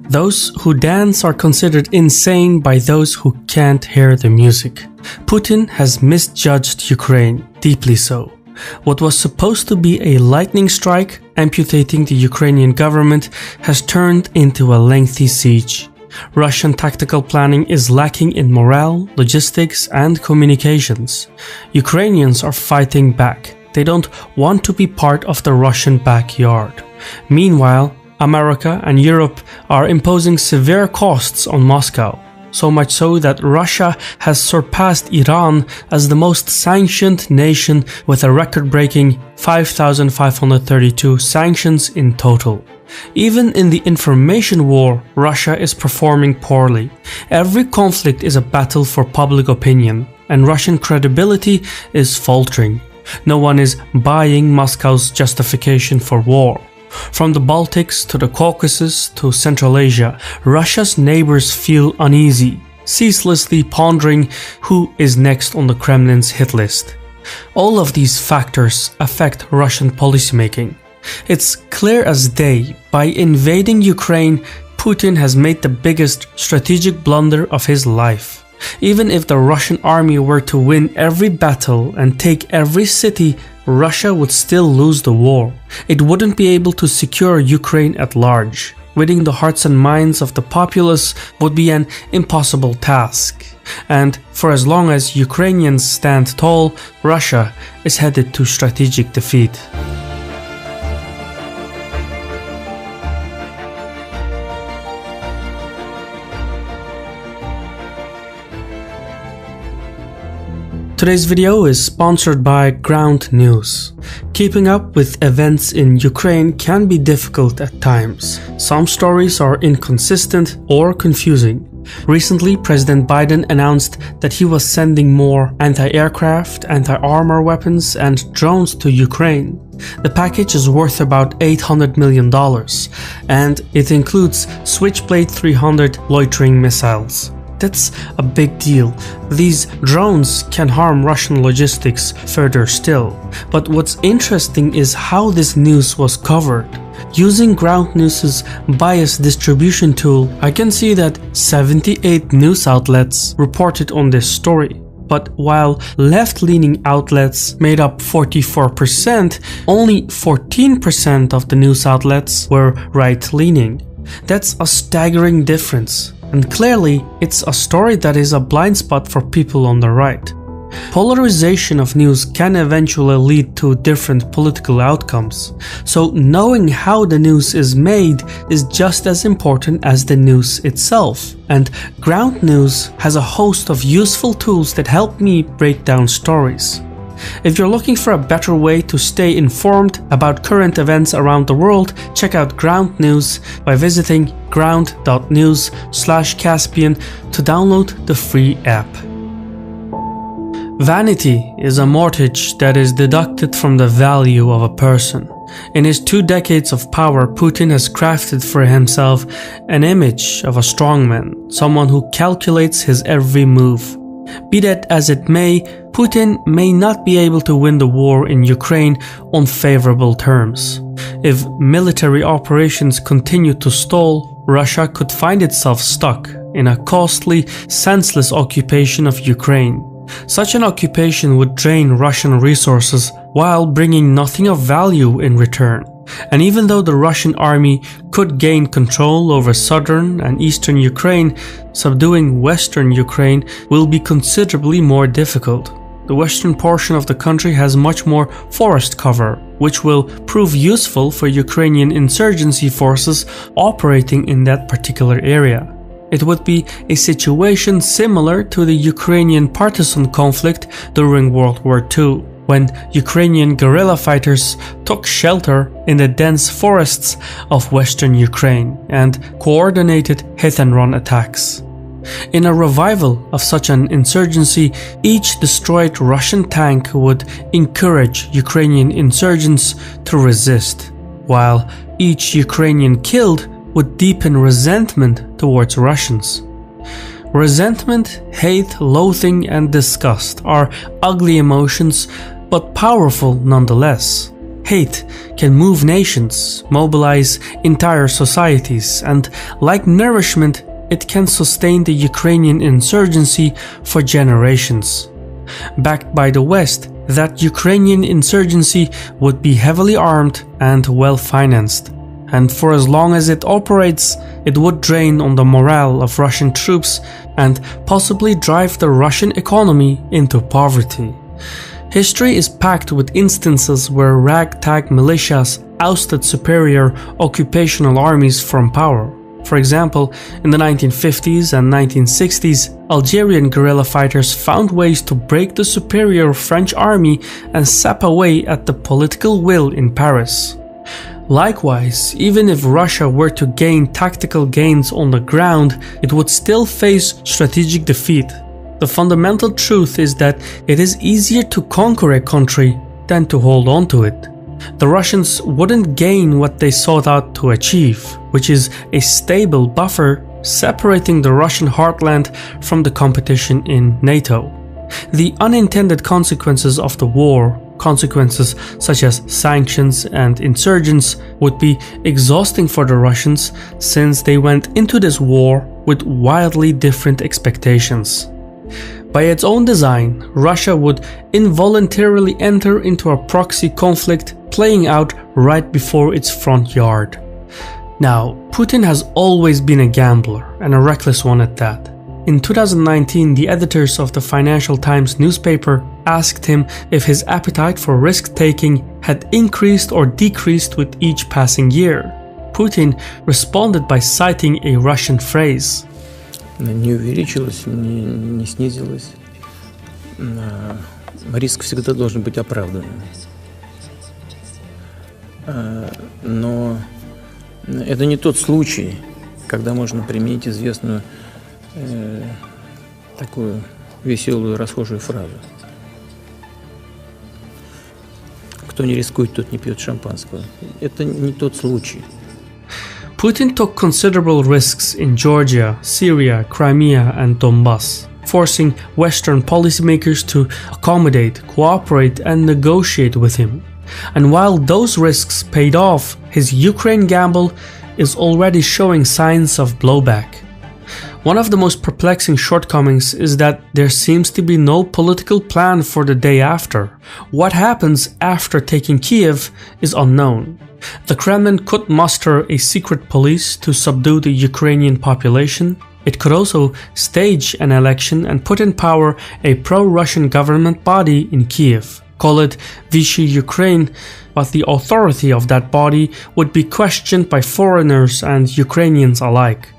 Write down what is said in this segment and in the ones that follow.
Those who dance are considered insane by those who can't hear the music. Putin has misjudged Ukraine, deeply so. What was supposed to be a lightning strike, amputating the Ukrainian government, has turned into a lengthy siege. Russian tactical planning is lacking in morale, logistics, and communications. Ukrainians are fighting back. They don't want to be part of the Russian backyard. Meanwhile, America and Europe are imposing severe costs on Moscow, so much so that Russia has surpassed Iran as the most sanctioned nation with a record-breaking 5,532 sanctions in total. Even in the information war, Russia is performing poorly. Every conflict is a battle for public opinion, and Russian credibility is faltering. No one is buying Moscow's justification for war. From the Baltics to the Caucasus to Central Asia, Russia's neighbors feel uneasy, ceaselessly pondering who is next on the Kremlin's hit list. All of these factors affect Russian policymaking. It's clear as day, by invading Ukraine, Putin has made the biggest strategic blunder of his life. Even if the Russian army were to win every battle and take every city, Russia would still lose the war. It wouldn't be able to secure Ukraine at large. Winning the hearts and minds of the populace would be an impossible task. And for as long as Ukrainians stand tall, Russia is headed to strategic defeat. Today's video is sponsored by Ground News. Keeping up with events in Ukraine can be difficult at times. Some stories are inconsistent or confusing. Recently, President Biden announced that he was sending more anti-aircraft, anti-armor weapons, and drones to Ukraine. The package is worth about $800 million, and it includes Switchblade 300 loitering missiles. That's a big deal. These drones can harm Russian logistics further still. But what's interesting is how this news was covered. Using Ground News' bias distribution tool, I can see that 78 news outlets reported on this story. But while left-leaning outlets made up 44%, only 14% of the news outlets were right-leaning. That's a staggering difference. And clearly, it's a story that is a blind spot for people on the right. Polarization of news can eventually lead to different political outcomes, so knowing how the news is made is just as important as the news itself. And Ground News has a host of useful tools that help me break down stories. If you're looking for a better way to stay informed about current events around the world, check out Ground News by visiting ground.news/Caspian to download the free app. Vanity is a mortgage that is deducted from the value of a person. In his 2 decades of power, Putin has crafted for himself an image of a strongman, someone who calculates his every move. Be that as it may, Putin may not be able to win the war in Ukraine on favorable terms. If military operations continue to stall, Russia could find itself stuck in a costly, senseless occupation of Ukraine. Such an occupation would drain Russian resources while bringing nothing of value in return. And even though the Russian army could gain control over southern and eastern Ukraine, subduing western Ukraine will be considerably more difficult. The western portion of the country has much more forest cover, which will prove useful for Ukrainian insurgency forces operating in that particular area. It would be a situation similar to the Ukrainian partisan conflict during World War II, when Ukrainian guerrilla fighters took shelter in the dense forests of western Ukraine and coordinated hit-and-run attacks. In a revival of such an insurgency, each destroyed Russian tank would encourage Ukrainian insurgents to resist, while each Ukrainian killed would deepen resentment towards Russians. Resentment, hate, loathing, and disgust are ugly emotions, but powerful nonetheless. Hate can move nations, mobilize entire societies, and like nourishment, it can sustain the Ukrainian insurgency for generations. Backed by the West, that Ukrainian insurgency would be heavily armed and well financed. And for as long as it operates, it would drain on the morale of Russian troops and possibly drive the Russian economy into poverty. History is packed with instances where ragtag militias ousted superior occupational armies from power. For example, in the 1950s and 1960s, Algerian guerrilla fighters found ways to break the superior French army and sap away at the political will in Paris. Likewise, even if Russia were to gain tactical gains on the ground, it would still face strategic defeat. The fundamental truth is that it is easier to conquer a country than to hold on to it. The Russians wouldn't gain what they sought out to achieve, which is a stable buffer separating the Russian heartland from the competition in NATO. The unintended consequences of the war, consequences such as sanctions and insurgents, would be exhausting for the Russians since they went into this war with wildly different expectations. By its own design, Russia would involuntarily enter into a proxy conflict playing out right before its front yard. Now, Putin has always been a gambler, and a reckless one at that. In 2019, the editors of the Financial Times newspaper asked him if his appetite for risk-taking had increased or decreased with each passing year. Putin responded by citing a Russian phrase. Не увеличилось, не снизилось. Риск всегда должен быть оправданным. Но это не тот случай, когда можно применить известную такую веселую расхожую фразу. Кто не рискует, тот не пьет шампанского. Это не тот случай. Putin took considerable risks in Georgia, Syria, Crimea, and Donbass, forcing Western policymakers to accommodate, cooperate, and negotiate with him. And while those risks paid off, his Ukraine gamble is already showing signs of blowback. One of the most perplexing shortcomings is that there seems to be no political plan for the day after. What happens after taking Kiev is unknown. The Kremlin could muster a secret police to subdue the Ukrainian population. It could also stage an election and put in power a pro-Russian government body in Kiev. Call it Vichy Ukraine, but the authority of that body would be questioned by foreigners and Ukrainians alike.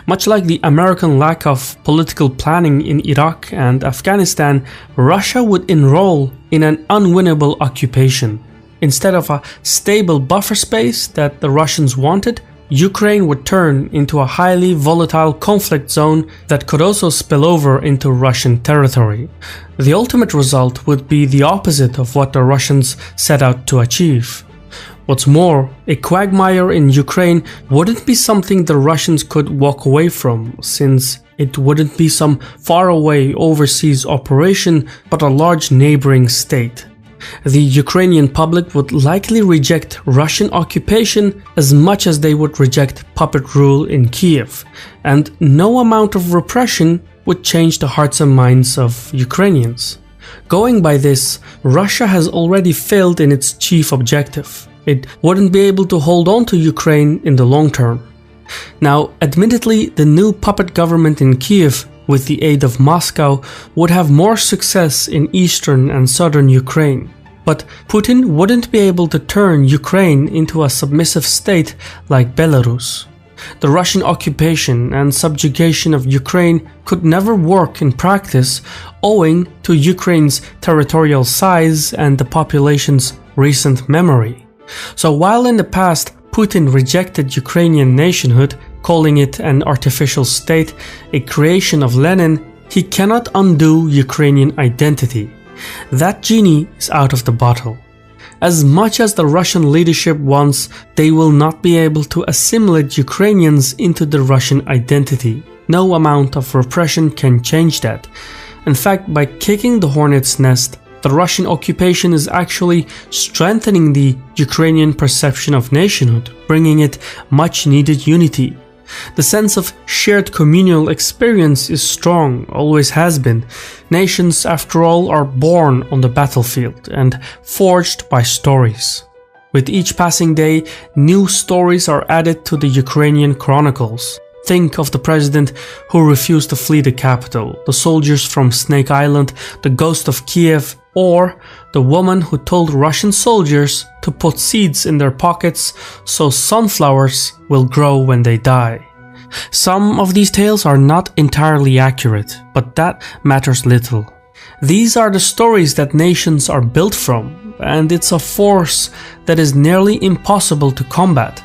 Much like the American lack of political planning in Iraq and Afghanistan, Russia would enroll in an unwinnable occupation. Instead of a stable buffer space that the Russians wanted, Ukraine would turn into a highly volatile conflict zone that could also spill over into Russian territory. The ultimate result would be the opposite of what the Russians set out to achieve. What's more, a quagmire in Ukraine wouldn't be something the Russians could walk away from, since it wouldn't be some faraway overseas operation, but a large neighboring state. The Ukrainian public would likely reject Russian occupation as much as they would reject puppet rule in Kiev, and no amount of repression would change the hearts and minds of Ukrainians. Going by this, Russia has already failed in its chief objective. It wouldn't be able to hold on to Ukraine in the long term. Now, admittedly, the new puppet government in Kiev, with the aid of Moscow, would have more success in eastern and southern Ukraine. But Putin wouldn't be able to turn Ukraine into a submissive state like Belarus. The Russian occupation and subjugation of Ukraine could never work in practice owing to Ukraine's territorial size and the population's recent memory. So while in the past Putin rejected Ukrainian nationhood, calling it an artificial state, a creation of Lenin, he cannot undo Ukrainian identity. That genie is out of the bottle. As much as the Russian leadership wants, they will not be able to assimilate Ukrainians into the Russian identity. No amount of repression can change that. In fact, by kicking the hornet's nest, The Russian occupation is actually strengthening the Ukrainian perception of nationhood, bringing it much needed unity. The sense of shared communal experience is strong, always has been. Nations, after all, are born on the battlefield and forged by stories. With each passing day, new stories are added to the Ukrainian chronicles. Think of the president who refused to flee the capital, the soldiers from Snake Island, the ghost of Kiev, or the woman who told Russian soldiers to put seeds in their pockets so sunflowers will grow when they die. Some of these tales are not entirely accurate, but that matters little. These are the stories that nations are built from, and it's a force that is nearly impossible to combat.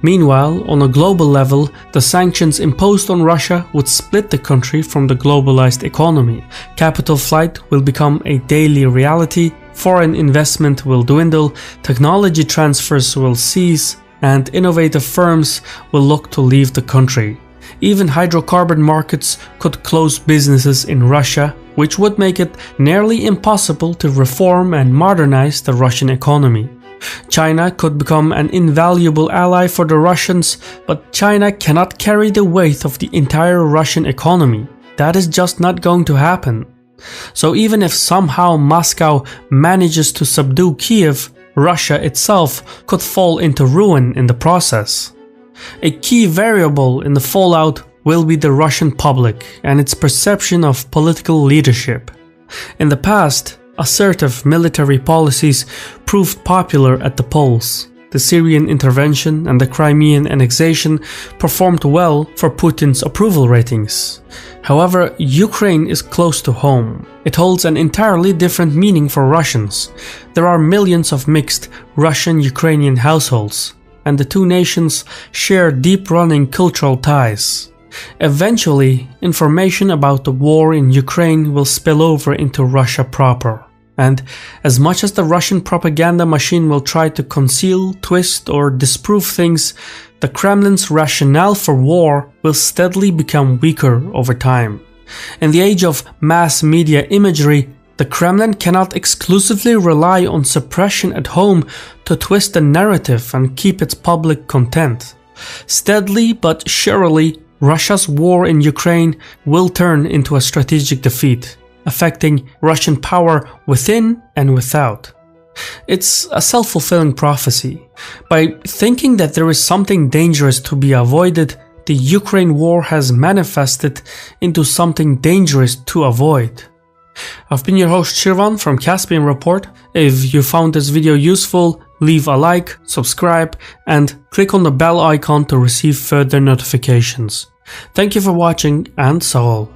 Meanwhile, on a global level, the sanctions imposed on Russia would split the country from the globalized economy. Capital flight will become a daily reality, foreign investment will dwindle, technology transfers will cease, and innovative firms will look to leave the country. Even hydrocarbon markets could close businesses in Russia, which would make it nearly impossible to reform and modernize the Russian economy. China could become an invaluable ally for the Russians, but China cannot carry the weight of the entire Russian economy. That is just not going to happen. So even if somehow Moscow manages to subdue Kiev, Russia itself could fall into ruin in the process. A key variable in the fallout will be the Russian public and its perception of political leadership. In the past, assertive military policies proved popular at the polls. The Syrian intervention and the Crimean annexation performed well for Putin's approval ratings. However, Ukraine is close to home. It holds an entirely different meaning for Russians. There are millions of mixed Russian-Ukrainian households, and the two nations share deep-running cultural ties. Eventually, information about the war in Ukraine will spill over into Russia proper. And as much as the Russian propaganda machine will try to conceal, twist, or disprove things, the Kremlin's rationale for war will steadily become weaker over time. In the age of mass media imagery, the Kremlin cannot exclusively rely on suppression at home to twist the narrative and keep its public content. Steadily but surely, Russia's war in Ukraine will turn into a strategic defeat, affecting Russian power within and without. It's a self-fulfilling prophecy. By thinking that there is something dangerous to be avoided, the Ukraine war has manifested into something dangerous to avoid. I've been your host Shirvan from Caspian Report. If you found this video useful, leave a like, subscribe, and click on the bell icon to receive further notifications. Thank you for watching, and Sahol.